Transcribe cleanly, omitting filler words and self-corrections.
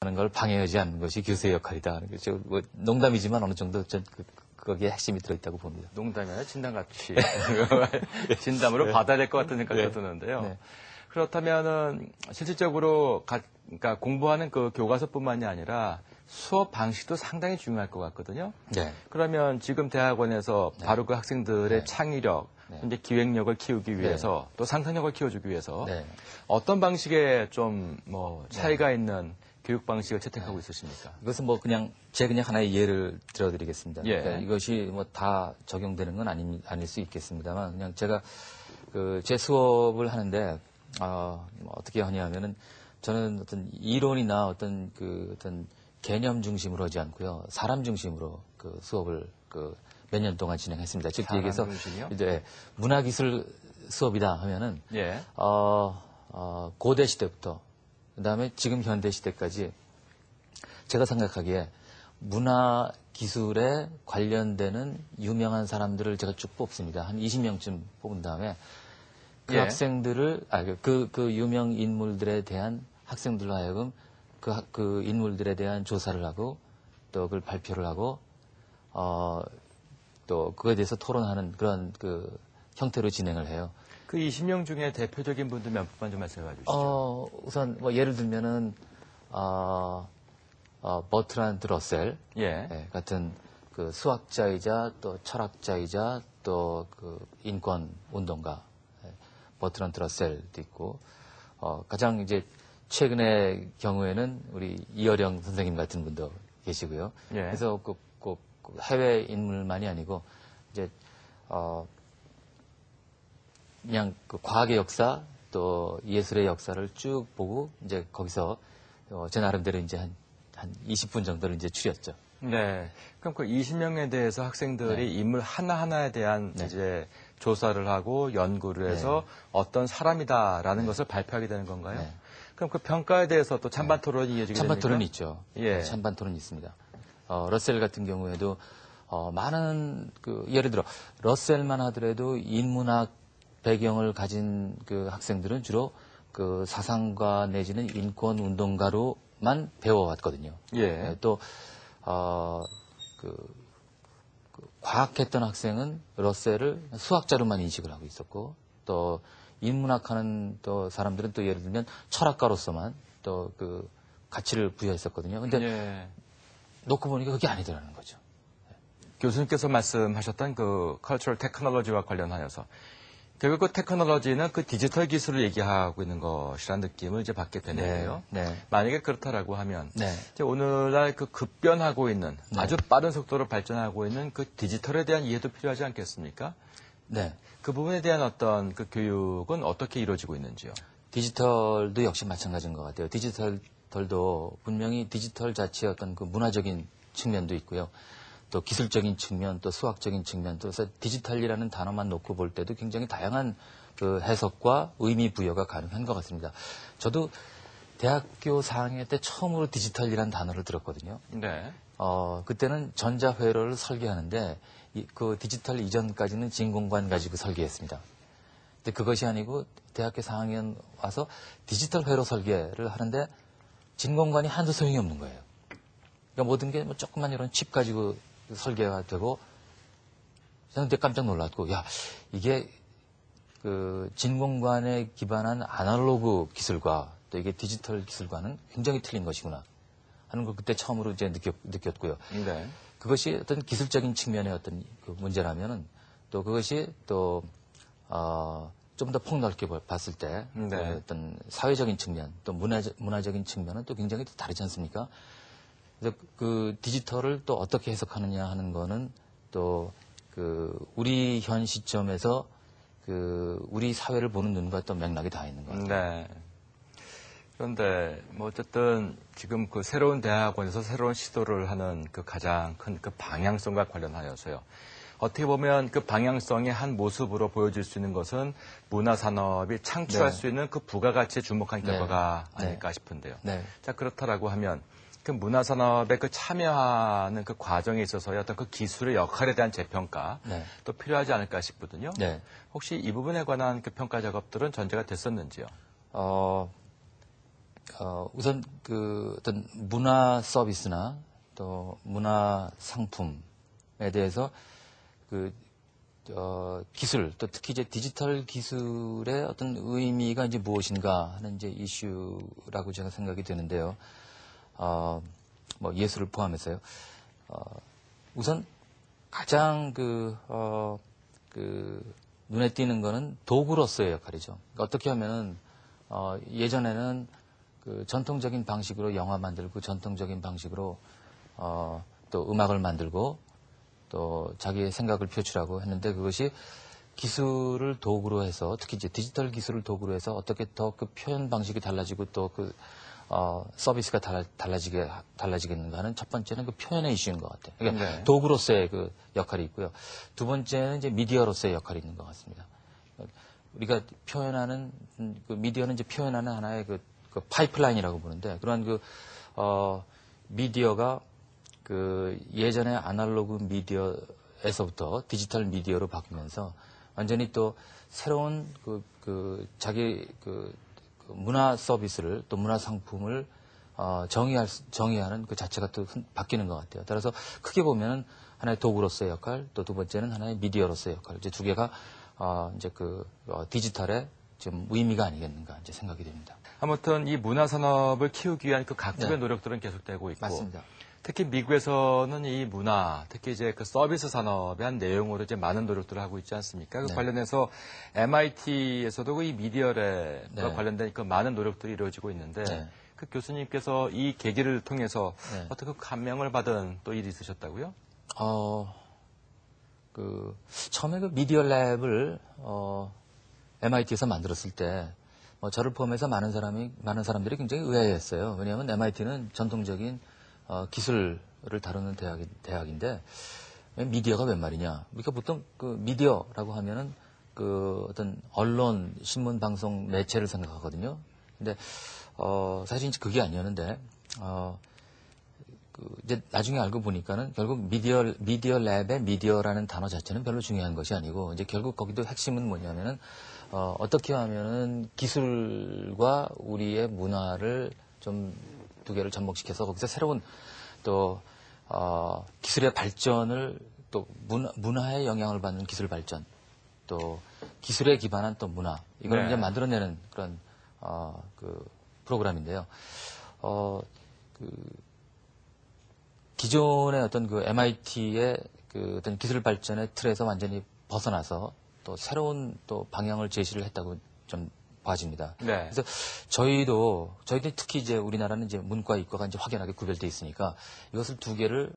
하는 걸 방해하지 않는 것이 교수의 역할이다 하는 거죠. 뭐 농담이지만 어느 정도 전 거기에 핵심이 들어있다고 봅니다. 농담이 아니라 진담같이 진담으로 받아야 될 것 같은 생각도 드는데요. 네. 그렇다면은 실질적으로 그러니까 공부하는 그 교과서뿐만이 아니라 수업 방식도 상당히 중요할 것 같거든요. 네. 그러면 지금 대학원에서 네. 바로 그 학생들의 네. 창의력, 네. 이제 기획력을 키우기 위해서 네. 또 상상력을 키워주기 위해서 네. 어떤 방식의 좀 뭐 차이가 네. 있는 교육 방식을 채택하고 있으십니까? 이것은 뭐 그냥 하나의 예를 들어드리겠습니다. 예. 그러니까 이것이 뭐 다 적용되는 건 아닐 수 있겠습니다만 그냥 제가 제 수업을 하는데 어떻게 하냐면은 저는 어떤 이론이나 어떤 개념 중심으로 하지 않고요. 사람 중심으로 그 수업을 몇 년 동안 진행했습니다. 즉 얘기해서 이제 문화기술 수업이다 하면은 예. 고대 시대부터 그다음에 지금 현대 시대까지 제가 생각하기에 문화 기술에 관련되는 유명한 사람들을 제가 쭉 뽑습니다. 한 20명쯤 뽑은 다음에 그 예. 학생들을 그 유명 인물들에 대한 학생들로 하여금 그 인물들에 대한 조사를 하고 또 그걸 발표를 하고 또 그거에 대해서 토론하는 그런 형태로 진행을 해요. 그 20명 중에 대표적인 분들 몇 분만 좀 말씀해 주시죠. 우선 뭐 예를 들면은 버트란드 러셀 예. 같은 그 수학자이자 또 철학자이자 또 그 인권 운동가 버트란드 러셀도 있고 가장 이제 최근의 경우에는 우리 이어령 선생님 같은 분도 계시고요. 예. 그래서 꼭 해외 인물만이 아니고 이제 그냥 과학의 역사 또 예술의 역사를 쭉 보고 이제 거기서 제 나름대로 이제 한 20분 정도를 이제 추렸죠. 네. 그럼 그 20명에 대해서 학생들이 네. 인물 하나하나에 대한 네. 이제 조사를 하고 연구를 해서 네. 어떤 사람이다라는 네. 것을 발표하게 되는 건가요? 네. 그럼 그 평가에 대해서 또 찬반 토론이 이어지게 됩니까? 찬반 토론이 있죠. 예. 찬반 토론이 있습니다. 러셀 같은 경우에도 많은 예를 들어 러셀만 하더라도 인문학 배경을 가진 그 학생들은 주로 그 사상가 내지는 인권 운동가로만 배워왔거든요. 예. 또 과학했던 학생은 러셀을 수학자로만 인식을 하고 있었고 또 인문학하는 또 사람들은 또 예를 들면 철학가로서만 또 그 가치를 부여했었거든요. 근데 예. 놓고 보니까 그게 아니더라는 거죠. 교수님께서 말씀하셨던 그 컬처럴 테크놀로지와 관련하여서 결국 그 테크놀로지는 그 디지털 기술을 얘기하고 있는 것이라는 느낌을 이제 받게 되는데요. 네, 네. 만약에 그렇다라고 하면 네. 이제 오늘날 그 급변하고 있는 네. 아주 빠른 속도로 발전하고 있는 그 디지털에 대한 이해도 필요하지 않겠습니까? 네. 그 부분에 대한 어떤 그 교육은 어떻게 이루어지고 있는지요? 디지털도 역시 마찬가지인 것 같아요. 디지털도 분명히 디지털 자체의 어떤 그 문화적인 측면도 있고요. 또 기술적인 측면, 또 수학적인 측면, 또 디지털이라는 단어만 놓고 볼 때도 굉장히 다양한 그 해석과 의미 부여가 가능한 것 같습니다. 저도 대학교 4학년 때 처음으로 디지털이라는 단어를 들었거든요. 네. 그때는 전자회로를 설계하는데 그 디지털 이전까지는 진공관 가지고 설계했습니다. 근데 그것이 아니고 대학교 4학년 와서 디지털 회로 설계를 하는데 진공관이 한두 소용이 없는 거예요. 그러니까 모든 게 뭐 조그만 이런 칩 가지고 설계가 되고, 저는 그때 깜짝 놀랐고, 야, 이게 그 진공관에 기반한 아날로그 기술과 또 이게 디지털 기술과는 굉장히 틀린 것이구나 하는 걸 그때 처음으로 이제 느꼈고요. 네. 그것이 어떤 기술적인 측면의 어떤 그 문제라면은 또 그것이 또 좀 더 폭넓게 봤을 때 네. 어떤 사회적인 측면 또 문화적인 측면은 또 굉장히 또 다르지 않습니까? 그래서 그 디지털을 또 어떻게 해석하느냐 하는 거는 또 그 우리 현 시점에서 그 우리 사회를 보는 눈과 또 맥락이 다 있는 것 같아요. 네. 그런데 뭐 어쨌든 지금 그 새로운 대학원에서 새로운 시도를 하는 그 가장 큰 그 방향성과 관련하여서요. 어떻게 보면 그 방향성의 한 모습으로 보여질 수 있는 것은 문화산업이 창출할 네. 수 있는 그 부가가치에 주목한 결과가 네. 아닐까 싶은데요. 네. 자, 그렇다라고 하면 그 문화산업에 그 참여하는 그 과정에 있어서의 어떤 그 기술의 역할에 대한 재평가 네. 또 필요하지 않을까 싶거든요. 네. 혹시 이 부분에 관한 그 평가 작업들은 전제가 됐었는지요? 우선 그 어떤 문화 서비스나 또 문화 상품에 대해서 기술, 또 특히 이제 디지털 기술의 어떤 의미가 이제 무엇인가 하는 이제 이슈라고 제가 생각이 되는데요. 뭐 예술을 포함해서요. 우선 가장 눈에 띄는 거는 도구로서의 역할이죠. 그러니까 어떻게 하면은, 예전에는 그 전통적인 방식으로 영화 만들고 전통적인 방식으로, 또 음악을 만들고 또 자기의 생각을 표출하고 했는데 그것이 기술을 도구로 해서 특히 이제 디지털 기술을 도구로 해서 어떻게 더 그 표현 방식이 달라지고 또 서비스가 달라지겠는가 하는 첫 번째는 그 표현의 이슈인 것 같아요. 그러니까 네. 도구로서의 그 역할이 있고요. 두 번째는 이제 미디어로서의 역할이 있는 것 같습니다. 우리가 표현하는 그 미디어는 이제 표현하는 하나의 그 파이프라인이라고 보는데 그러한 미디어가 예전에 아날로그 미디어에서부터 디지털 미디어로 바뀌면서 완전히 또 새로운 자기 문화 서비스를 또 문화 상품을 정의하는 그 자체가 또 바뀌는 것 같아요. 따라서 크게 보면은 하나의 도구로서의 역할, 또 두 번째는 하나의 미디어로서의 역할. 이제 두 개가 이제 디지털의 좀 의미가 아니겠는가 이제 생각이 됩니다. 아무튼 이 문화 산업을 키우기 위한 그 각국의 네. 노력들은 계속되고 있고 맞습니다. 특히 미국에서는 이 문화, 특히 이제 그 서비스 산업에 한 내용으로 이제 많은 노력들을 하고 있지 않습니까? 그 네. 관련해서 MIT에서도 이 미디어랩과 네. 관련된 그 많은 노력들이 이루어지고 있는데 네. 그 교수님께서 이 계기를 통해서 네. 어떻게 감명을 받은 또 일이 있으셨다고요? 처음에 그 미디어 랩을 MIT에서 만들었을 때 저를 포함해서 많은 사람들이 굉장히 의아해했어요. 왜냐하면 MIT는 전통적인 기술을 다루는 대학인데 미디어가 웬 말이냐? 그러니까 보통 그 미디어라고 하면은 어떤 언론, 신문, 방송, 매체를 생각하거든요. 근데 사실 이제 그게 아니었는데 이제 나중에 알고 보니까는 결국 미디어 랩의 미디어라는 단어 자체는 별로 중요한 것이 아니고 이제 결국 거기도 핵심은 뭐냐면은 어떻게 하면은 기술과 우리의 문화를 좀 두 개를 접목시켜서 거기서 새로운 또 기술의 발전을 또 문화에 영향을 받는 기술 발전 또 기술에 기반한 또 문화 이걸 네. 이제 만들어내는 그런 프로그램인데요. 기존의 어떤 MIT의 어떤 기술 발전의 틀에서 완전히 벗어나서 또 새로운 또 방향을 제시를 했다고 좀 봐집니다. 네. 그래서 저희도 특히 이제 우리나라는 이제 문과 이과가 이제 확연하게 구별돼 있으니까 이것을 두 개를